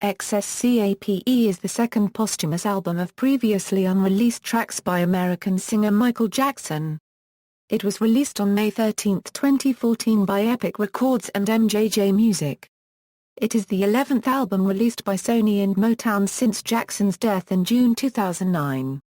Xscape is the second posthumous album of previously unreleased tracks by American singer Michael Jackson. It was released on May 13, 2014 by Epic Records and MJJ Music. It is the 11th album released by Sony and Motown since Jackson's death in June 2009.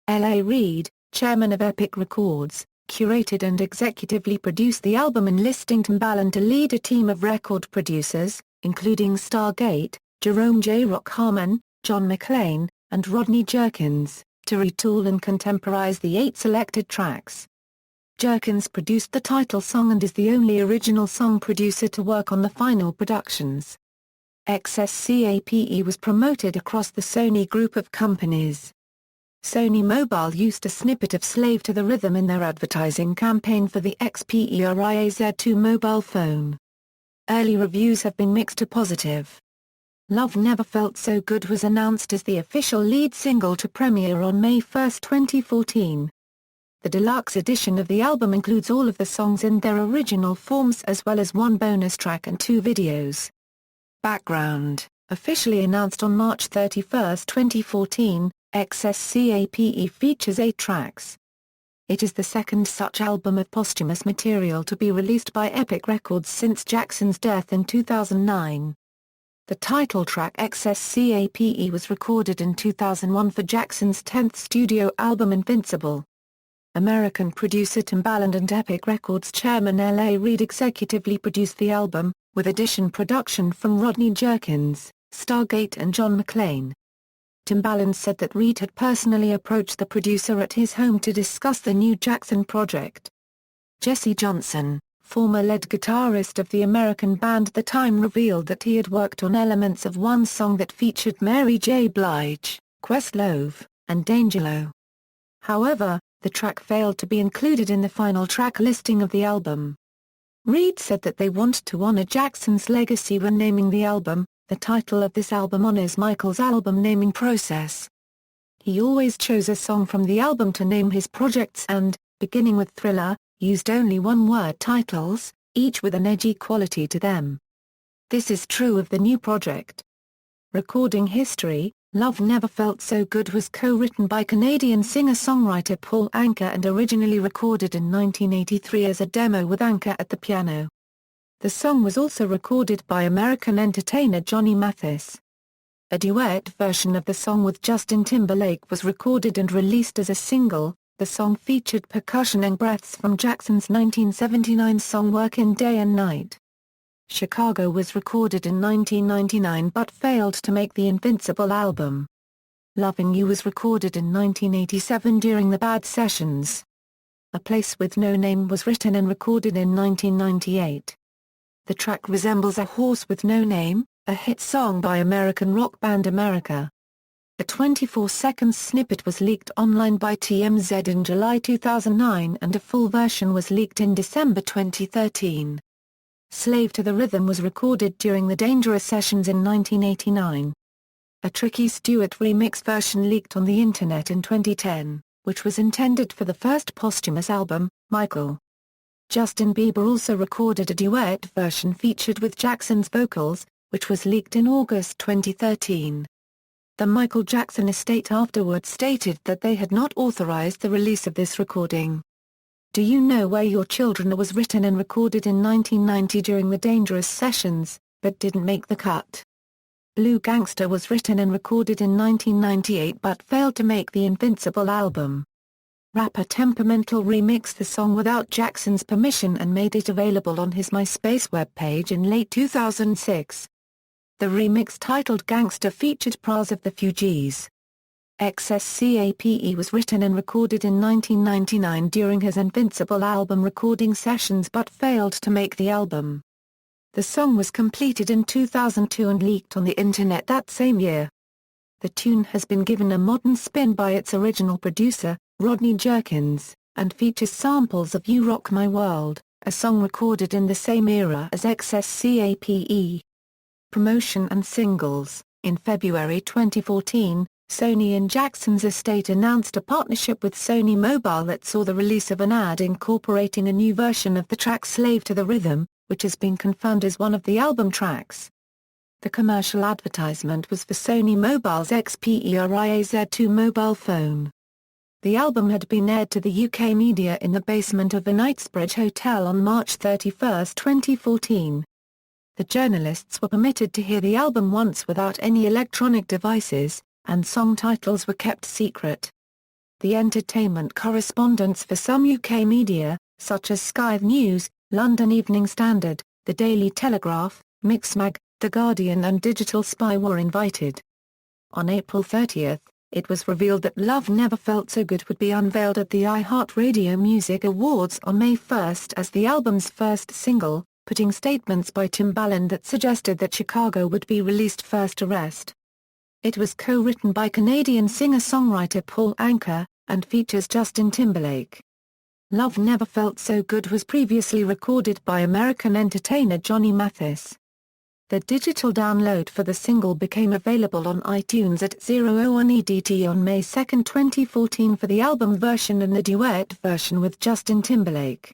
Reid, chairman of Epic Records, curated and executively produced the album, enlisting Timbaland to lead a team of record producers, including StarGate, Jerome, J-Roc, Harmon, McClain, and Rodney Jerkins, to retool and contemporize the 8 selected tracks. Jerkins produced the title song and is the only original song producer to work on the final productions. Xscape was promoted across the Sony group of companies. Sony Mobile used a snippet of Slave to the Rhythm in their advertising campaign for the Xperia Z2 mobile phone. Early reviews have been mixed to positive. Love Never Felt So Good was announced as the official lead single to premiere on May 1, 2014. The deluxe edition of the album includes all of the songs in their original forms as well as one bonus track and 2 videos. Background: officially announced on March 31, 2014, Xscape features 8 tracks. It is the second such album of posthumous material to be released by Epic Records since Jackson's death in 2009. The title track Xscape was recorded in 2001 for Jackson's 10th studio album Invincible. American producer Timbaland and Epic Records chairman Reid executively produced the album, with addition production from Rodney Jerkins, StarGate and McClain. Timbaland said that Reid had personally approached the producer at his home to discuss the new Jackson project. Jesse Johnson, former lead guitarist of the American band The Time, revealed that he had worked on elements of one song that featured Mary J. Blige, Questlove, and D'Angelo. However, the track failed to be included in the final track listing of the album. Reid said that they wanted to honor Jackson's legacy when naming the album. The title of this album honors Michael's album naming process. He always chose a song from the album to name his projects and, beginning with Thriller, used only one-word titles, each with an edgy quality to them. This is true of the new project. Recording history: Love Never Felt So Good was co-written by Canadian singer-songwriter Paul Anka and originally recorded in 1983 as a demo with Anka at the piano. The song was also recorded by American entertainer Johnny Mathis. A duet version of the song with Justin Timberlake was recorded and released as a single. The song featured percussion and breaths from Jackson's 1979 song Workin' Day and Night. Chicago was recorded in 1999 but failed to make the Invincible album. Loving You was recorded in 1987 during the Bad Sessions. A Place with No Name was written and recorded in 1998. The track resembles A Horse with No Name, a hit song by American rock band America. A 24-second snippet was leaked online by TMZ in July 2009 and a full version was leaked in December 2013. Slave to the Rhythm was recorded during the Dangerous Sessions in 1989. A Tricky Stewart remix version leaked on the internet in 2010, which was intended for the first posthumous album, Michael. Justin Bieber also recorded a duet version featured with Jackson's vocals, which was leaked in August 2013. The Michael Jackson estate afterwards stated that they had not authorized the release of this recording. Do You Know Where Your Children Are was written and recorded in 1990 during the Dangerous Sessions, but didn't make the cut. Blue Gangster was written and recorded in 1998 but failed to make the Invincible album. Rapper Temperamental remixed the song without Jackson's permission and made it available on his MySpace webpage in late 2006. The remix titled Gangster featured Pras of the Fugees. Xscape was written and recorded in 1999 during his Invincible album recording sessions but failed to make the album. The song was completed in 2002 and leaked on the internet that same year. The tune has been given a modern spin by its original producer, Rodney Jerkins, and features samples of You Rock My World, a song recorded in the same era as Xscape. Promotion and singles: in February 2014, Sony and Jackson's estate announced a partnership with Sony Mobile that saw the release of an ad incorporating a new version of the track Slave to the Rhythm, which has been confirmed as one of the album tracks. The commercial advertisement was for Sony Mobile's Xperia Z2 mobile phone. The album had been aired to the UK media in the basement of a Knightsbridge hotel on March 31, 2014. The journalists were permitted to hear the album once without any electronic devices, and song titles were kept secret. The entertainment correspondents for some UK media, such as Sky News, London Evening Standard, The Daily Telegraph, Mixmag, The Guardian and Digital Spy were invited. On April 30, it was revealed that Love Never Felt So Good would be unveiled at the iHeartRadio Music Awards on May 1 as the album's first single, putting statements by Timbaland that suggested that Chicago would be released first. It was co-written by Canadian singer-songwriter Paul Anka, and features Justin Timberlake. Love Never Felt So Good was previously recorded by American entertainer Johnny Mathis. The digital download for the single became available on iTunes at 0:01 EDT on May 2, 2014 for the album version and the duet version with Justin Timberlake.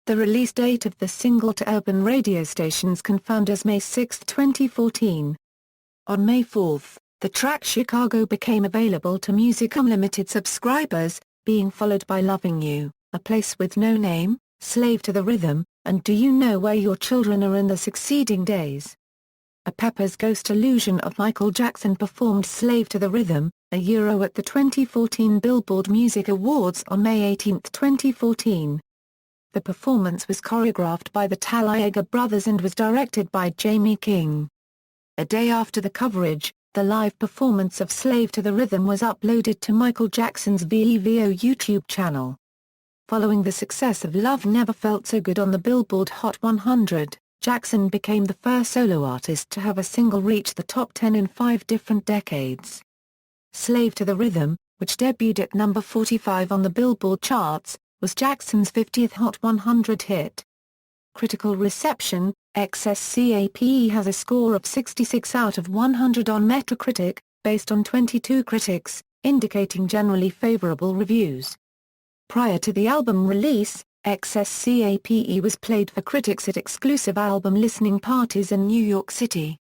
The release date of the single to urban radio stations confirmed as May 6, 2014. On May 4, the track Chicago became available to Music Unlimited subscribers, being followed by Loving You, A Place With No Name, Slave to the Rhythm, and Do You Know Where Your Children Are in the succeeding days. A Pepper's Ghost illusion of Michael Jackson performed Slave to the Rhythm, at the 2014 Billboard Music Awards on May 18, 2014. The performance was choreographed by the Talaiega brothers and was directed by Jamie King. A day after the coverage, the live performance of Slave to the Rhythm was uploaded to Michael Jackson's VEVO YouTube channel. Following the success of Love Never Felt So Good on the Billboard Hot 100, Jackson became the first solo artist to have a single reach the top 10 in 5 different decades. Slave to the Rhythm, which debuted at number 45 on the Billboard charts, was Jackson's 50th Hot 100 hit. Critical reception: Xscape has a score of 66 out of 100 on Metacritic, based on 22 critics, indicating generally favorable reviews. Prior to the album release, Xscape was played for critics at exclusive album listening parties in New York City.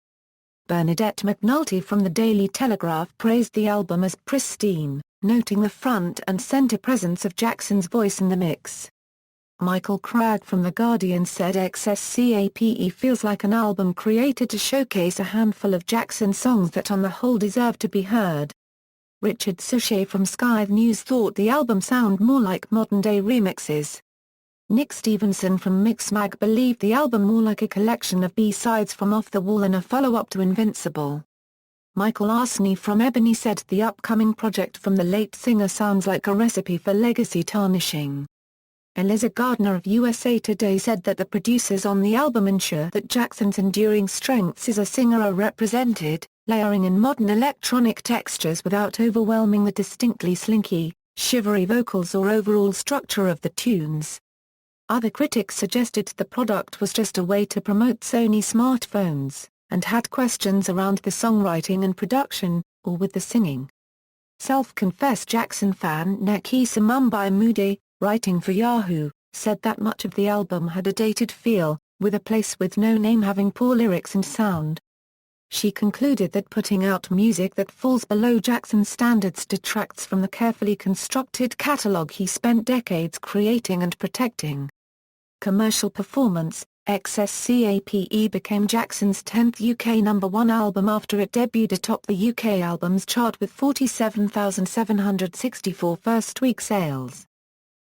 Bernadette McNulty from the Daily Telegraph praised the album as pristine, noting the front and center presence of Jackson's voice in the mix. Michael Cragg from The Guardian said Xscape feels like an album created to showcase a handful of Jackson songs that on the whole deserve to be heard. Richard Suchet from Sky News thought the album sounded more like modern-day remixes. Nick Stevenson from Mixmag believed the album more like a collection of B-sides from Off the Wall and a follow-up to Invincible. Michael Arsney from Ebony said the upcoming project from the late singer sounds like a recipe for legacy tarnishing. Eliza Gardner of USA Today said that the producers on the album ensure that Jackson's enduring strengths as a singer are represented, layering in modern electronic textures without overwhelming the distinctly slinky, shivery vocals or overall structure of the tunes. Other critics suggested the product was just a way to promote Sony smartphones, and had questions around the songwriting and production, or with the singing. Self-confessed Jackson fan Nekisa Mumbai Moody, writing for Yahoo, said that much of the album had a dated feel, with A Place With No Name having poor lyrics and sound. She concluded that putting out music that falls below Jackson's standards detracts from the carefully constructed catalog he spent decades creating and protecting. Commercial performance: Xscape became Jackson's 10th UK #1 album after it debuted atop the UK Albums Chart with 47,764 first-week sales.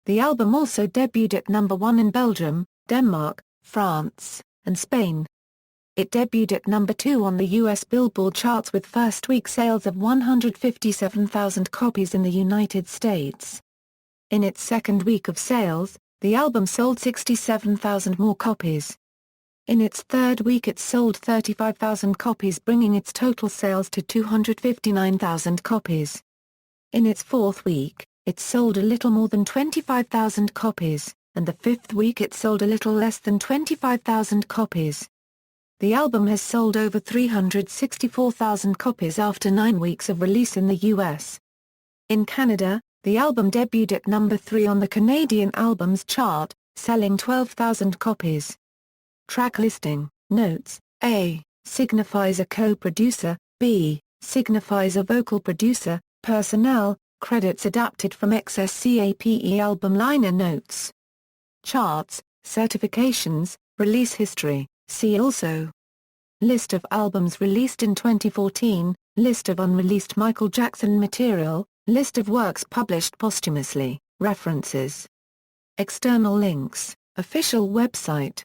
The album also debuted at #1 in Belgium, Denmark, France, and Spain. It debuted at #2 on the US Billboard charts with first-week sales of 157,000 copies in the United States. In its second week of sales, the album sold 67,000 more copies. In its third week it sold 35,000 copies, bringing its total sales to 259,000 copies. In its fourth week, it sold a little more than 25,000 copies, and the fifth week it sold a little less than 25,000 copies. The album has sold over 364,000 copies after 9 weeks of release in the US. In Canada, the album debuted at #3 on the Canadian Albums Chart, selling 12,000 copies. Track listing: Notes: A. signifies a co-producer, b. signifies a vocal producer, personnel, credits adapted from Xscape album liner notes. Charts, certifications, release history, see also. List of albums released in 2014, list of unreleased Michael Jackson material, list of works published posthumously, references. External links, official website.